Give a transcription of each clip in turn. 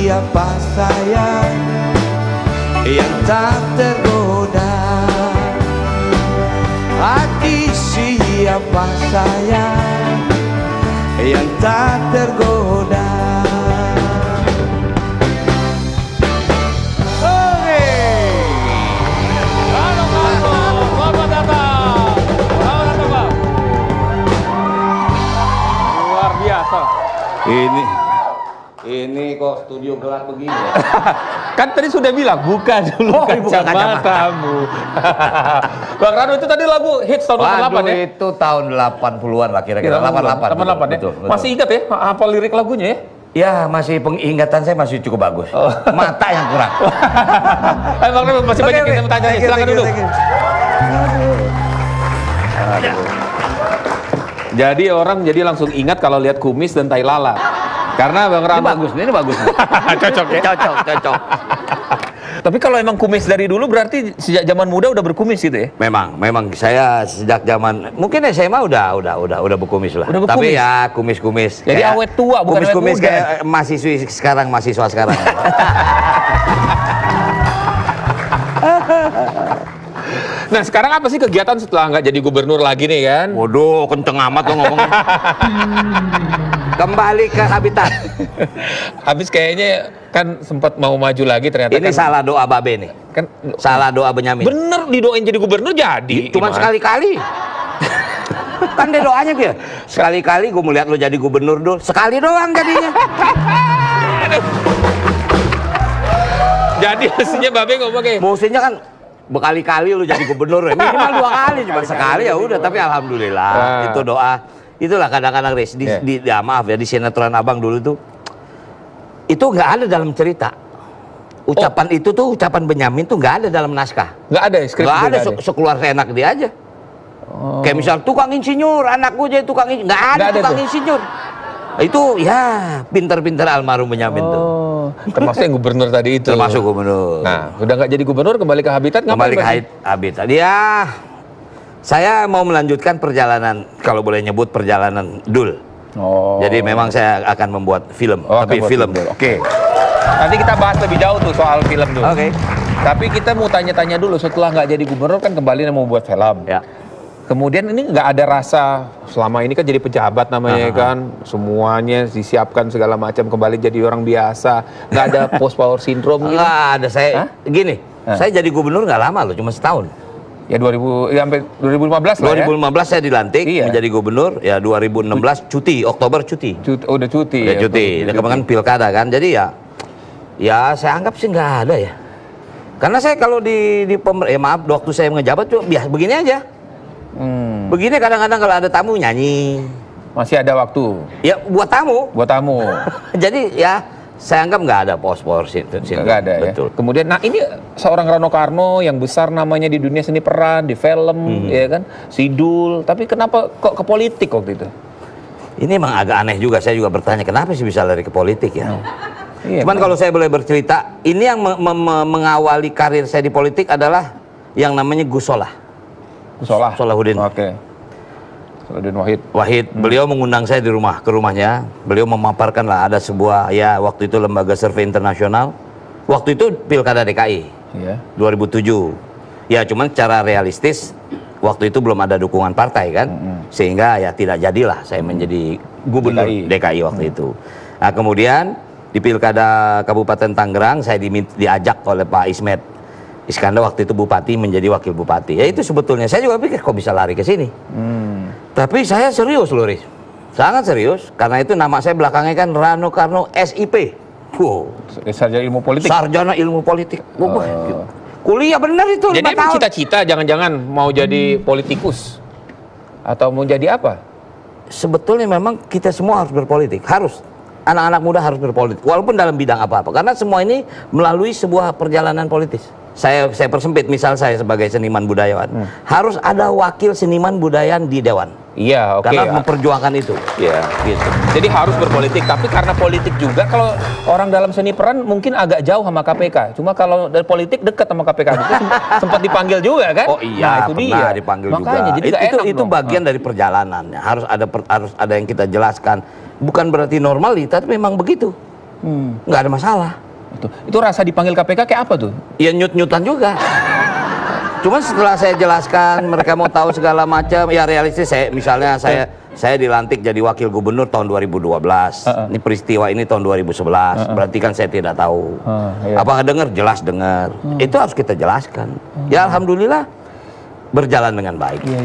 siapa sayang yang tak tergoda? Hati siapa sayang yang tak tergoda? Ini kok studio gelap begini ya? Kan tadi sudah bilang, buka dulu kacamatamu. Bang Rano, itu tadi lagu hits tahun 88 ya? Itu tahun 80-an lah kira-kira, 88. 88 ya? Betul. Masih ingat ya, apa lirik lagunya ya? Ya, masih pengingatan saya masih cukup bagus. Mata yang kurang. Bang Rano, masih banyak yang mau tanya, silakan dulu. Jadi orang jadi langsung ingat kalau lihat kumis dan tai lala. Karena Bang Rano ini bagus. cocok ya? Cocok. Tapi kalau emang kumis dari dulu berarti sejak zaman muda udah berkumis gitu ya? Memang saya sejak zaman mungkin SMA udah berkumis lah. Udah berkumis. Tapi ya kumis-kumis. Jadi awet tua bukan awet kumis muda. Kayak mahasiswa sekarang. Nah sekarang apa sih kegiatan setelah nggak jadi gubernur lagi nih kan? Waduh, kenceng amat lo ngomongnya. Kembali ke habitat. Habis kayaknya kan sempat mau maju lagi ternyata. Ini kan salah doa Babe nih. Kan salah doa Benyamin. Bener didoain jadi gubernur jadi. Cuman sekali-kali. Kan dia doanya gitu. Sekali-kali gue melihat lo jadi gubernur dulu. Sekali doang jadinya. Jadi mestinya Babe ngomong kayak. Mestinya kan berkali-kali lu jadi gubernur. Minimal 2 kali, cuma sekali ya udah. Tapi alhamdulillah itu doa. Itulah kadang-kadang maaf ya, di sinetron Abang dulu tuh itu nggak ada dalam cerita ucapan itu tuh, ucapan Benyamin tuh nggak ada dalam naskah, nggak ada skrip, nggak ada, sekeluar seenak dia aja. Kayak misal tukang insinyur, anak gue jadi tukang insinyur, nggak ada tukang insinyur. Itu ya pinter-pinter almarhum Benyamin tuh. Termasuk yang gubernur tadi itu. Termasuk gubernur. Nah udah nggak jadi gubernur, kembali ke habitat. Kembali ke habitat ya. Saya mau melanjutkan perjalanan, kalau boleh nyebut perjalanan Dul. Jadi memang saya akan membuat film, tapi film. Oke. Nanti kita bahas lebih jauh tuh soal film dulu. Oke. Tapi kita mau tanya-tanya dulu, setelah nggak jadi gubernur kan kembali mau buat film. Ya. Kemudian ini nggak ada rasa, selama ini kan jadi pejabat namanya kan, semuanya disiapkan segala macam, kembali jadi orang biasa, nggak ada post power syndrome gitu. Nggak ada, saya gini, saya jadi gubernur nggak lama loh, cuma setahun. Ya sampai 2015 lah 2015 saya dilantik menjadi gubernur, ya 2016 cuti, Oktober cuti. Udah cuti. Udah cuti, kemarin pilkada kan, jadi ya saya anggap sih nggak ada ya. Karena saya kalau di maaf, waktu saya ngejabat tuh biasa begini aja. Begini kadang-kadang kalau ada tamu nyanyi. Masih ada waktu. Ya buat tamu. Buat tamu. Jadi ya saya anggap nggak ada post-power syndrome. Nggak ada ya. Betul. Kemudian, nah ini seorang Rano Karno yang besar namanya di dunia seni peran, di film, ya kan, Sidul. Tapi kenapa kok ke politik waktu itu? Ini emang agak aneh juga. Saya juga bertanya kenapa sih bisa lari ke politik ya. Iya, Cuman kalau saya boleh bercerita, ini yang mengawali karir saya di politik adalah yang namanya Gus Solahuddin. Oke. Solahuddin Wahid. Beliau mengundang saya ke rumahnya. Beliau memaparkan lah ada sebuah, ya waktu itu lembaga survei internasional. Waktu itu pilkada DKI. Iya. 2007. Ya cuman secara realistis waktu itu belum ada dukungan partai kan. Sehingga ya tidak jadilah saya menjadi gubernur DKI waktu itu. Nah kemudian di pilkada Kabupaten Tangerang saya diajak oleh Pak Ismet Iskandar, waktu itu bupati, menjadi wakil bupati. Ya itu sebetulnya saya juga pikir kok bisa lari ke sini. Tapi saya serius loh, Riz. Sangat serius. Karena itu nama saya belakangnya kan Rano Karno SIP. Wow. Sarjana ilmu politik. Sarjana ilmu politik. Kuliah bener itu. Jadi cita-cita jangan-jangan mau jadi politikus atau mau jadi apa? Sebetulnya memang kita semua harus berpolitik. Harus. Anak-anak muda harus berpolitik. Walaupun dalam bidang apa-apa. Karena semua ini melalui sebuah perjalanan politis. Saya persempit, misal saya sebagai seniman budayawan, harus ada wakil seniman budayaan di Dewan. Iya, oke. Karena memperjuangkan itu. Iya, gitu. Jadi harus berpolitik, tapi karena politik juga, kalau orang dalam seni peran mungkin agak jauh sama KPK. Cuma kalau dari politik dekat sama KPK, itu sempat dipanggil juga kan? Oh iya, itu pernah dia. dipanggil Makanya, juga. Jadi itu bagian dari perjalanannya. Harus ada yang kita jelaskan. Bukan berarti normalitas, tapi memang begitu. nggak ada masalah. Itu rasa dipanggil KPK kayak apa tuh? Ya nyut-nyutan juga. Cuman setelah saya jelaskan, mereka mau tahu segala macam, ya realistis. Saya dilantik jadi wakil gubernur tahun 2012. Ini peristiwa ini tahun 2011. Berarti kan saya tidak tahu. Iya. Apakah dengar? Jelas dengar. Itu harus kita jelaskan. Ya alhamdulillah berjalan dengan baik. Iya.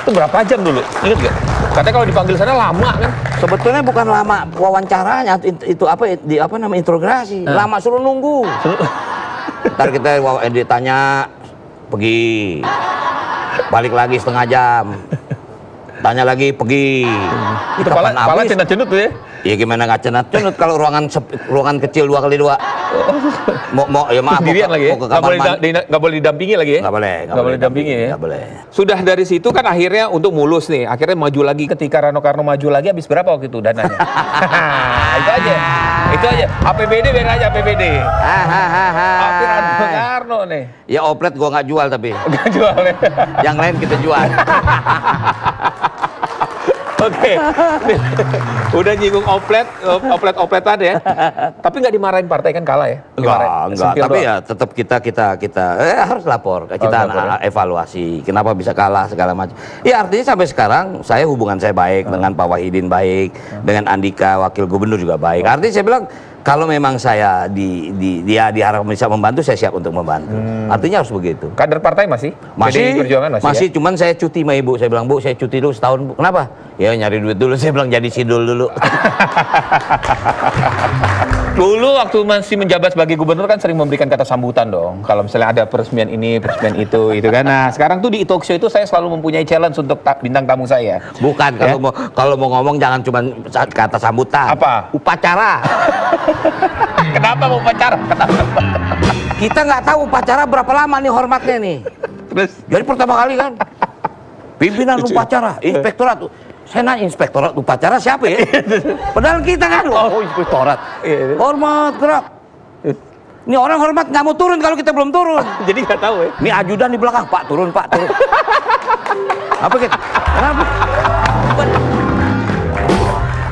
Itu berapa jam dulu? Ingat gak? Katanya kalau dipanggil sana lama kan? Sebetulnya bukan lama wawancaranya, itu apa namanya interogasi. Lama suruh nunggu. Ntar kita ditanya, pergi, balik lagi setengah jam, tanya lagi, pergi. Itu pala cenut-cenut tuh ya? Ya gimana nggak cenut-cenut kalau ruangan kecil 2x2. Ya maaf. Sendirian lagi ya? Nggak boleh didampingi lagi ya? Nggak boleh didampingi ya? Nggak boleh. Sudah dari situ kan akhirnya untuk mulus nih, akhirnya maju lagi ketika Rano Karno maju lagi, habis berapa waktu itu dananya? Itu aja. APBD biar aja APBD. Tapi Rano Karno nih. Ya oplet gua nggak jual tapi. Nggak jual ya? Yang lain kita jual. Oke. Udah nyinggung opletan ya. Tapi nggak dimarahin partai kan kalah ya? Enggak. Tapi ya tetap kita harus lapor. Kita evaluasi. Kenapa bisa kalah segala macam. Ya artinya sampai sekarang hubungan saya baik dengan Pak Wahidin baik, dengan Andika wakil gubernur juga baik. Artinya saya bilang kalau memang saya diharapkan bisa membantu, saya siap untuk membantu. Artinya harus begitu. Kader partai masih? PDI Perjuangan masih ya? Cuman saya cuti sama ibu. Saya bilang, Bu, saya cuti dulu setahun, Bu. Kenapa? Ya nyari duit dulu. Saya bilang jadi sidul dulu. Dulu waktu masih menjabat sebagai gubernur kan sering memberikan kata sambutan dong. Kalau misalnya ada peresmian ini, peresmian itu kan. Nah, sekarang tuh di talk show itu saya selalu mempunyai challenge untuk bintang tamu saya. Bukan, kalau mau ngomong jangan cuma kata sambutan. Apa? Upacara. Kenapa mau upacara? Kita nggak tahu upacara berapa lama nih hormatnya nih. Terus? Jadi pertama kali kan pimpinan upacara, inspektorat. Saya nanya inspektorat upacara siapa ya? Padahal kita kan, inspektorat. Hormat gerak. Ini orang hormat nggak mau turun kalau kita belum turun. Jadi nggak tahu ya? Ini ajudan di belakang, Pak turun, Pak turun. Apa gitu? Kenapa?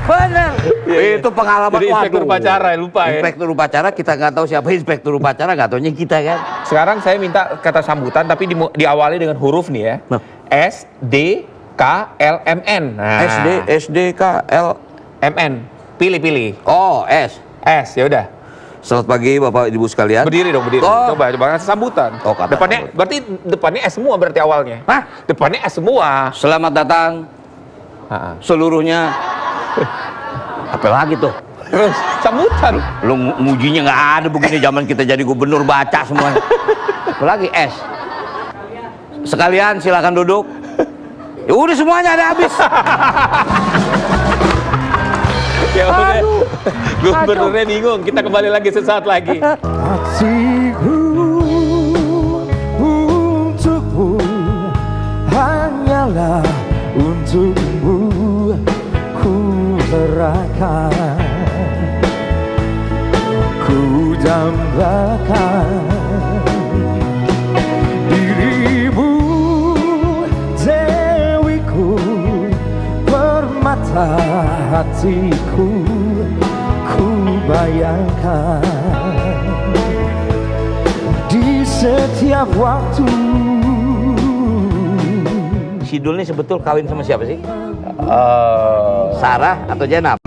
Benar. Itu pengalaman. Jadi inspektur upacara lupa ya? Inspektur upacara kita nggak tahu siapa inspektur upacara, nggak taunya kita kan. Sekarang saya minta kata sambutan tapi diawali dengan huruf nih ya. S D K L M N. Nah. S D K L M N. Pilih. Oh, S. Ya udah. Selamat pagi Bapak Ibu sekalian. Berdiri dong, berdiri. Oh. Coba kasih sambutan. Oh, kata depannya berarti depannya S semua berarti awalnya. Hah? Depannya S semua. Selamat datang seluruhnya. Apa lagi tuh? Terus sambutan. Lu ngujinya nggak ada begini zaman kita jadi gubernur baca semua. Apa lagi S. Sekalian silakan duduk. Ya udah semuanya ada habis. Ya udah. Gubernurnya bingung. Kita kembali lagi sesaat lagi. Hatiku untukmu hanyalah untukmu ku serahkan, ku dambakan dirimu dewiku, permata hatiku ku bayangkan di setiap waktu. Sidul ini sebetul kawin sama siapa sih? Sarah atau Jenab?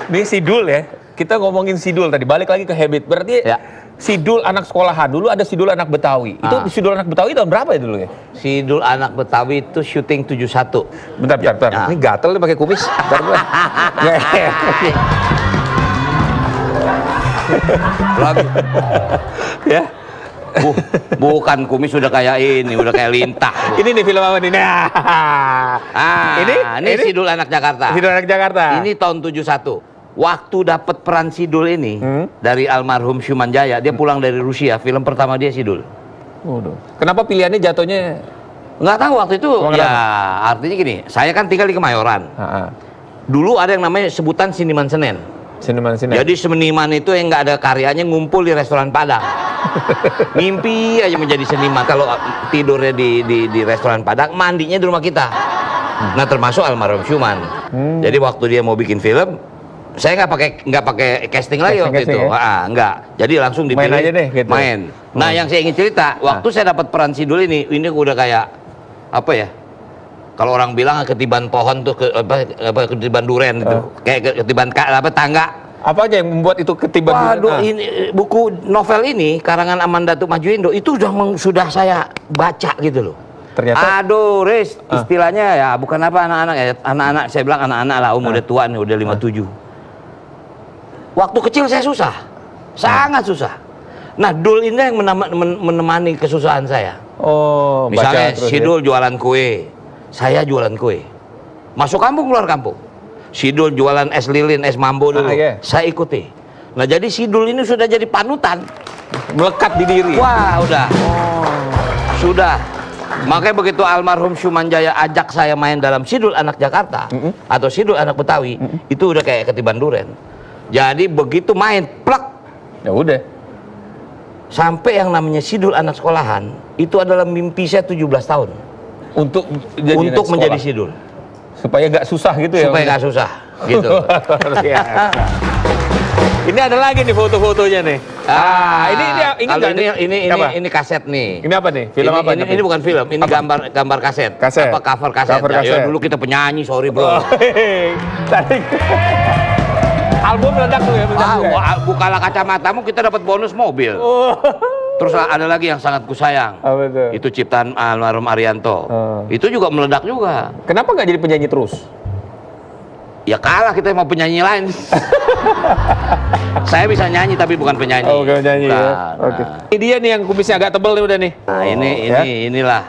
Ini Sidul ya. Kita ngomongin Sidul tadi. Balik lagi ke habit. Berarti ya. Sidul anak sekolahan dulu ada Sidul anak Betawi. Itu Sidul anak Betawi tahun berapa ya dulu ya? Sidul anak Betawi itu syuting 71. Bentar. Ya. Ini gatel nih pakai kumis. Lagi. Ya. Bukan kumis udah kayak ini, udah kayak lintah. Ini nih film apa nih? Ini Sidul anak Jakarta. Sidul anak Jakarta. Ini tahun 71. Waktu dapat peran Sidul ini dari almarhum Syumanjaya, dia pulang dari Rusia. Film pertama dia Sidul. Kenapa pilihannya jatuhnya? Nggak tahu waktu itu. Ya artinya gini, saya kan tinggal di Kemayoran. Dulu ada yang namanya sebutan Siniman Senen. Seniman sinetron. Jadi seniman itu yang nggak ada karyanya ngumpul di restoran Padang. Mimpi aja menjadi seniman. Kalau tidurnya di restoran Padang, mandinya di rumah kita. Nah, termasuk almarhum Syuman. Jadi waktu dia mau bikin film, saya nggak pakai casting lagi waktu itu. Ya? Nggak. Jadi langsung dipilih. Main aja deh, gitu. Main. Nah, yang saya ingin cerita, waktu saya dapat peran Sidul ini udah kayak apa ya? Kalau orang bilang ketiban pohon tuh ketiban duren itu, kayak ketiban tangga. Apa aja yang membuat itu ketiban? Waduh, ini buku novel ini karangan Amanda Tumajuindo itu sudah saya baca gitu loh. Ternyata aduh, Riz, istilahnya ya bukan apa anak-anak ya, anak-anak saya bilang anak-anak lah, udah tua nih, udah 57. Waktu kecil saya susah. Sangat susah. Nah, Dul ini yang menemani kesusahan saya. Oh, misalnya baca Sidul jualan kue, saya jualan kue. Masuk kampung, keluar kampung. Sidul jualan es lilin, es mambo dulu. Saya ikuti. Nah, jadi Sidul ini sudah jadi panutan. Melekat di diri. Wah, udah. Sudah. Makanya begitu almarhum Syumanjaya ajak saya main dalam Sidul Anak Jakarta atau Sidul Anak Betawi, itu udah kayak ketiban duren. Jadi begitu main, plak. Ya udah. Sampai yang namanya Sidul Anak Sekolahan, itu adalah mimpi saya 17 tahun. Untuk menjadi Sidul. Supaya nggak susah gitu ya? Supaya nggak susah, gitu. Ini ada lagi nih foto-fotonya nih. Ini kaset nih. Ini apa nih? Film apa? Ini bukan film, ini gambar kaset. Kaset. Apa cover kaset? Ya, dulu kita penyanyi, sorry bro. Album meledak tuh ya? Bukalah kacamatamu, kita dapat bonus mobil. Terus ada lagi yang sangat kusayang. Itu ciptaan almarhum Arianto. Itu juga meledak juga. Kenapa nggak jadi penyanyi terus? Ya kalah kita mau penyanyi lain. Saya bisa nyanyi tapi bukan penyanyi. Oh, bukan penyanyi ya. Oke. Ini dia nih yang kumisnya agak tebel nih udah nih. Nah, inilah.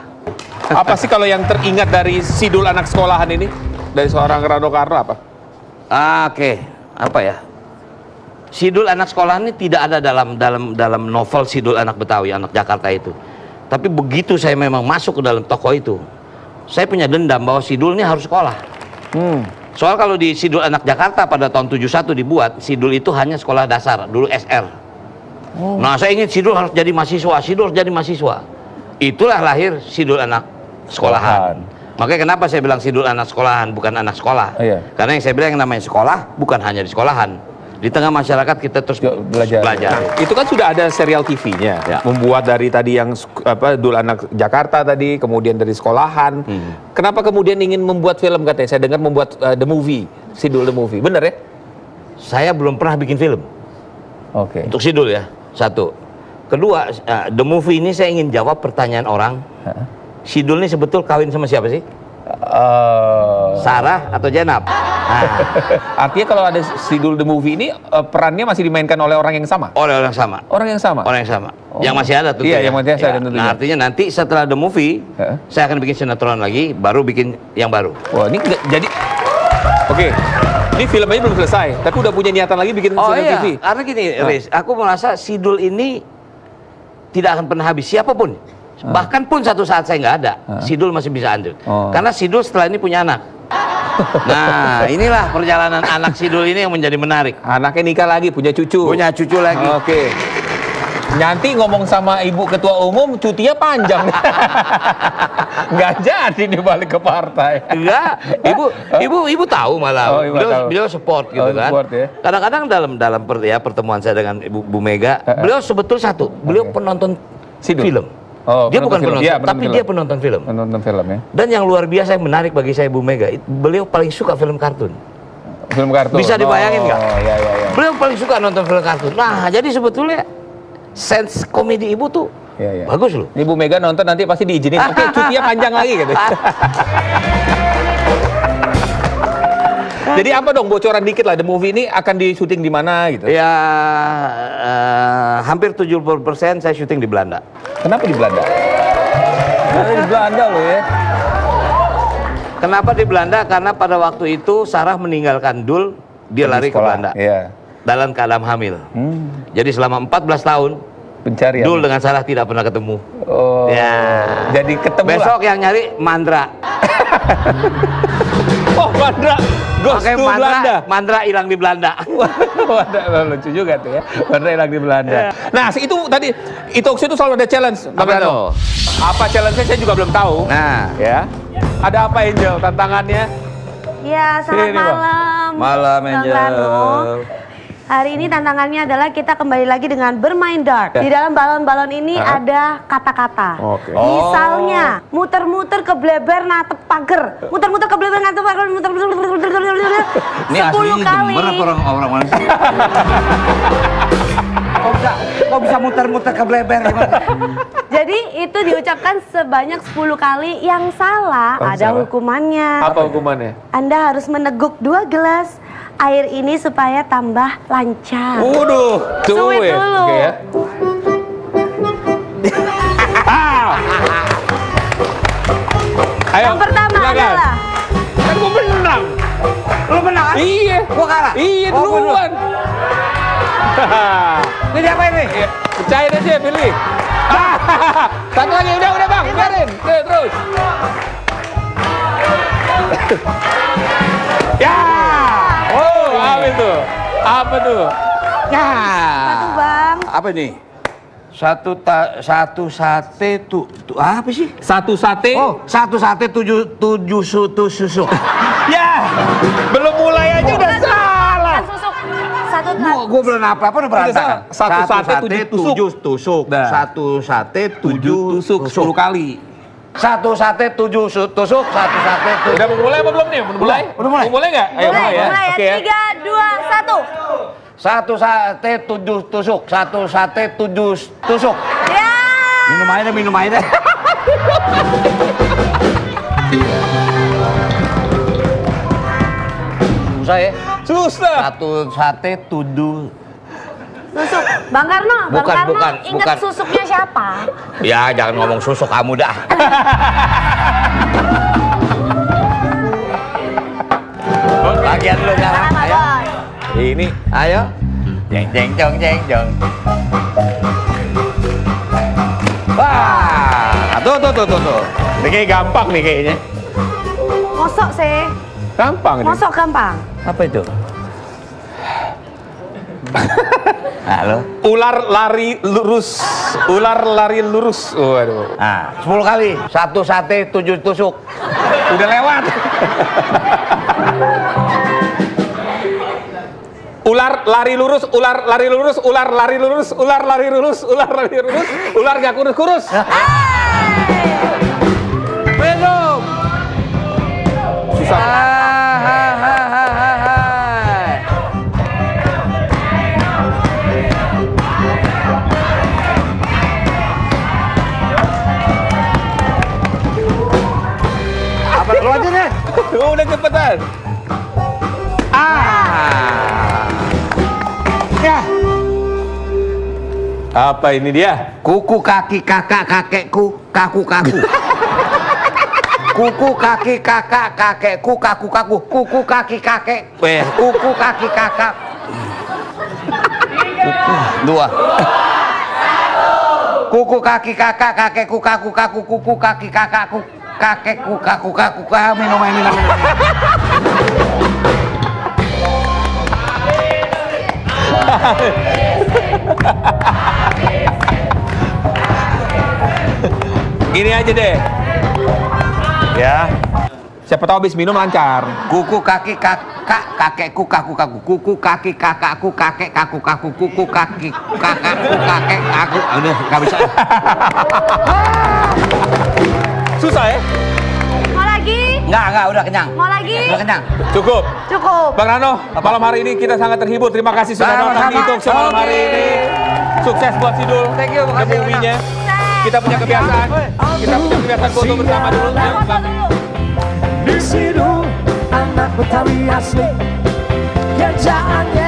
Apa sih kalau yang teringat dari Sidul Anak Sekolahan ini? Dari seorang Rano Karno apa? Oke. Apa ya? Sidul Anak Sekolahan ini tidak ada dalam novel Sidul Anak Betawi, Anak Jakarta itu. Tapi begitu saya memang masuk ke dalam toko itu, saya punya dendam bahwa Sidul ini harus sekolah. Soal kalau di Sidul Anak Jakarta pada tahun 71 dibuat, Sidul itu hanya sekolah dasar, dulu SR. Nah, saya ingin Sidul harus jadi mahasiswa, Sidul harus jadi mahasiswa. Itulah lahir Sidul Anak Sekolahan. Makanya kenapa saya bilang Sidul Anak Sekolahan, bukan anak sekolah. Karena yang saya bilang yang namanya sekolah, bukan hanya di sekolahan. Di tengah masyarakat kita terus belajar. Itu kan sudah ada serial TV-nya, membuat dari tadi yang Dul Anak Jakarta tadi, kemudian dari sekolahan. Kenapa kemudian ingin membuat film katanya? Saya dengar membuat The Movie, Sidul The Movie, bener ya? Saya belum pernah bikin film. Untuk Sidul ya, satu. Kedua, The Movie ini saya ingin jawab pertanyaan orang. Sidul ini sebetul kawin sama siapa sih? Sarah atau Jenab? Artinya kalau ada Sidul The Movie ini perannya masih dimainkan oleh orang yang sama? Oleh orang sama. Orang yang sama? Orang yang sama. Yang masih ada tuh. Iya, yang masih ada tentunya. Nah, artinya nanti setelah The Movie, saya akan bikin sinetron lagi, baru bikin yang baru. Wah, ini jadi... Oke. Ini filmnya belum selesai, tapi udah punya niatan lagi bikin sinetron TV. Karena gini, Riz, aku merasa Sidul ini tidak akan pernah habis, siapapun. Bahkan pun satu saat saya nggak ada, Sidul masih bisa lanjut. Karena Sidul setelah ini punya anak. Nah, inilah perjalanan anak Sidul ini yang menjadi menarik. Anaknya nikah lagi, punya cucu. Punya cucu lagi. Oke. Nanti ngomong sama ibu ketua umum, cutinya panjang. Nggak jadi dibalik ke partai. Enggak, ibu tahu malah. Beliau support gitu kan. Kadang-kadang dalam pertemuan saya dengan Bu Mega, beliau sebetul satu, beliau penonton film. Dia bukan penonton, tapi dia penonton film. Penonton film ya. Dan yang luar biasa yang menarik bagi saya Bu Mega, beliau paling suka film kartun. Film kartun. Bisa dibayangin nggak? Iya. Beliau paling suka nonton film kartun. Nah, jadi sebetulnya sense komedi ibu tuh bagus loh. Ini Bu Mega nonton nanti pasti diizinin. Oke, cutinya panjang lagi gitu. Jadi apa dong, bocoran dikit lah, The Movie ini akan di syuting di mana gitu? Ya, hampir 70% saya syuting di Belanda. Kenapa di Belanda? Karena di Belanda loh ya. Kenapa di Belanda? Karena pada waktu itu Sarah meninggalkan Dul, dia lari ke Belanda. Dalam keadaan hamil. Jadi selama 14 tahun, pencarian. Dul dengan Sarah tidak pernah ketemu. Jadi ketemu besok yang nyari Mandra. Oh, Mandra. Ghost Makanya to Belanda. Mandra hilang di Belanda. Waduh, lucu juga tuh ya. Mandra hilang di Belanda. Nah, itu tadi e-talk show itu selalu ada challenge. Apa Bang Rano. tuh? Apa challenge-nya saya juga belum tahu. Nah, Ya. Ada apa Angel tantangannya? Ya, selamat Ini, Bang. malam. Malam, Bang Angel. Rano. Hari ini tantangannya adalah kita kembali lagi dengan bermain dart. Di dalam balon-balon ini ada kata-kata. Oke. Misalnya, muter-muter ke bleber natep pager. Muter-muter ke bleber natep pager. Muter-muter ini 10 aslinya kali. Jember apa orang mana sih? Kok bisa muter-muter ke bleber gimana? Jadi itu diucapkan sebanyak 10 kali. Yang salah Oh, ada salah. hukumannya. Apa hukumannya? Anda harus meneguk 2 gelas air ini supaya tambah lancar. Waduh, Suit ya. dulu. Oke ya. Ayo. Yang pertama silakan. adalah Kan gua menang. Lu menang? Iya. Gua kalah? Iya, Oh, gua duluan. Ini siapa ini? Iya, percayain aja, pilih. Satu lagi, udah Bang, biarin. Terus. Ya. Oh, apa itu? Apa tuh? Ya. satu bang. Apa ini? Satu sate apa sih? Satu sate. Oh, satu sate tujuh susu. Ya. Belum mulai aja udah salah. Bukan susuk. Satu Gua belum apa-apa udah berantakan. Satu sate, 7 tusuk. Nah. Satu sate 7 tusuk 10 kali. Satu sate 7 tusuk. Satu sate 7. Udah mau mulai apa belum nih? Mau mulai? Udah mulai. Mau mulai nggak? Ayo mulai ya. mulai ya. Oke ya. 3, 2, 1. Satu sate 7 tusuk. Satu sate 7 tusuk. Ya. Minum air deh. Susah ya. Susah. Satu sate 7. Susuk. Bang Karno, Bukan. ingat susuknya siapa? Ya jangan ngomong susuk kamu dah. Bagian lu sekarang. Sama, Ayo. Boy. Ini, ayo. Jeng jong. Wah, tuh. Ini kayak gampang nih kayaknya. Mosok sih. Gampang nih. Mosok gampang. Apa itu? Halo. Ular lari lurus. Waduh. Nah, 10 kali. Satu sate 7 tusuk. Udah lewat. Ular lari lurus, ular gak kurus-kurus. Minum. Susah. Apa lu aja deh? Udah cepetan. Ya. Apa ini dia? Kuku kaki kakekku, kaku. Kuku kaki kakekku, kaku. Kuku kaki kakek. Kuku kaki kakak. Dua. Kuku kaki kakekku, kaku. Kuku kaki kakakku, kakekku, kaku. Minum. Gini aja deh. Ya. Siapa tahu habis minum lancar. Kuku kaki kakekku, kaku. Kuku kaki kakakku, kaku. Kuku kaki kakakku, kakek aku. Udah, nggak bisa. Susah ya? Mau lagi? Nggak, udah kenyang. Mau lagi? Udah kenyang. Cukup. Cukup. Bang Rano, malam hari ini kita sangat terhibur. Terima kasih sudah Sama-sama. nonton di Talk Show malam hari Oke. ini. Sukses buat Sidul. Thank you, makasih, Movie-nya. Kita punya kebiasaan. Foto bersama dulu. Ya, Bang. Di situ anak Betawi asli kerjaannya